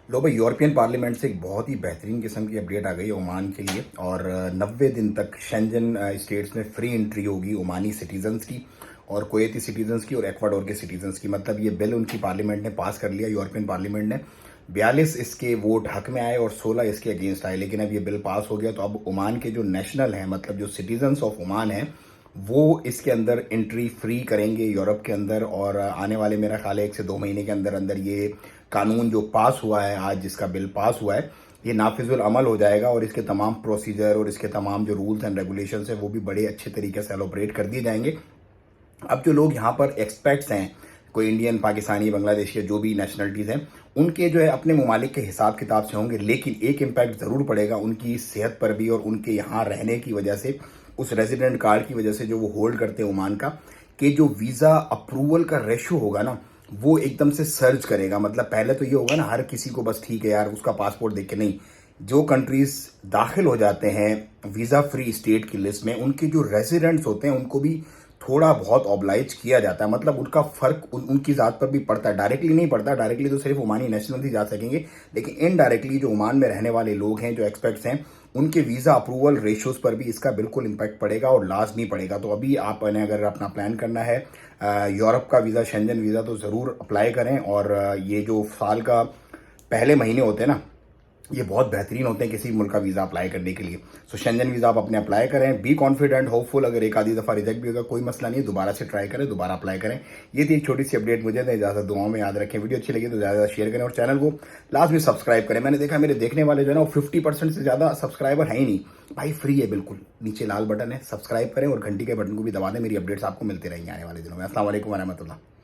लो भाई, European parliament से एक बहुत ही बेहतरीन किस्म की अपडेट आ गई है ओमान के लिए। और 90 दिन तक शेंजन स्टेट्स में फ्री एंट्री होगी ओमानी सिटीजन्स की और कुवैती सिटीजन्स की और एक्वाडोर के सिटीजन्स की। मतलब ये बिल उनकी पार्लियामेंट ने पास कर लिया, यूरोपियन पार्लियामेंट ने। 42 इसके वोट हक में आए और 16 इसके अगेंस्ट आए, लेकिन अब ये बिल पास हो गया तो अब ओमान के जो नेशनल हैं, मतलब जो सिटीजन्स ऑफ ओमान हैं, वो इसके अंदर एंट्री फ्री करेंगे यूरोप के अंदर। और आने वाले मेरा ख्याल है 1 से 2 महीने के अंदर अंदर ये कानून जो पास हुआ है, आज जिसका बिल पास हुआ है, ये नाफिजुल अमल हो जाएगा और इसके तमाम प्रोसीजर और इसके तमाम जो रूल्स एंड रेगुलेशंस है वो भी बड़े अच्छे तरीके से एलोबरेट कर दिए जाएंगे। अब जो लोग यहाँ पर एक्सपेक्ट्स हैं, कोई इंडियन, पाकिस्तानी, बांग्लादेशी या जो भी नेशनलिटीज़ हैं, उनके जो है अपने ममालिक के हिसाब किताब से होंगे, लेकिन एक इम्पैक्ट ज़रूर पड़ेगा उनकी सेहत पर भी और उनके यहाँ रहने की वजह से, उस रेजिडेंट कार्ड की वजह से जो वो होल्ड करते हैं ओमान का, कि जो वीज़ा अप्रूवल का रेशो होगा ना, वो एकदम से सर्ज करेगा। मतलब पहले तो ये होगा ना, हर किसी को बस ठीक है यार उसका पासपोर्ट देख के नहीं। जो कंट्रीज दाखिल हो जाते हैं वीज़ा फ्री स्टेट की लिस्ट में, उनके जो रेजिडेंट्स होते हैं उनको भी थोड़ा बहुत ऑब्लाइज किया जाता है। मतलब उनका फर्क उनकी ज़ात पर भी पड़ता है, डायरेक्टली नहीं पड़ता। डायरेक्टली तो सिर्फ ओमानी नेशनल ही जा सकेंगे, लेकिन इनडायरेक्टली जो ओमान में रहने वाले लोग हैं, जो एक्सपर्ट्स हैं, उनके वीज़ा अप्रूवल रेशियोज पर भी इसका बिल्कुल इम्पैक्ट पड़ेगा और लाजमी पड़ेगा। तो अभी आपने अगर अपना प्लान करना है यूरोप का वीज़ा, शेंजन वीज़ा, तो ज़रूर अप्लाई करें। और ये जो साल का पहले महीने होते हैं ना, ये बहुत बेहतरीन होते हैं किसी मुल्क का वीज़ा अप्लाई करने के लिए। सो शेंजन वीज़ा आप अपने अप्लाई करें, बी कॉन्फिडेंट, होपफुल। अगर एक आधी दफ़ा रिजेक्ट भी होगा कोई मसला नहीं, दोबारा से ट्राई करें, दोबारा अप्लाई करें। ये थी एक छोटी सी अपडेट, मुझे दें इजाज़त, दुआओं में याद रखें। वीडियो अच्छी लगी तो ज़्यादा शेयर करें और चैनल को लास्ट में सब्सक्राइब करें। मैंने देखा मेरे देखने वाले जो है ना, वो 50% से ज़्यादा सब्सक्राइबर है ही नहीं भाई। फ्री है बिल्कुल, नीचे लाल बटन है, सब्सक्राइब करें और घंटी के बटन को भी दबा दें। मेरी अपडेट्स आपको मिलती रहेंगी आने वाले दिनों में। अस्सलाम वालेकुम वरहमतुल्लाह।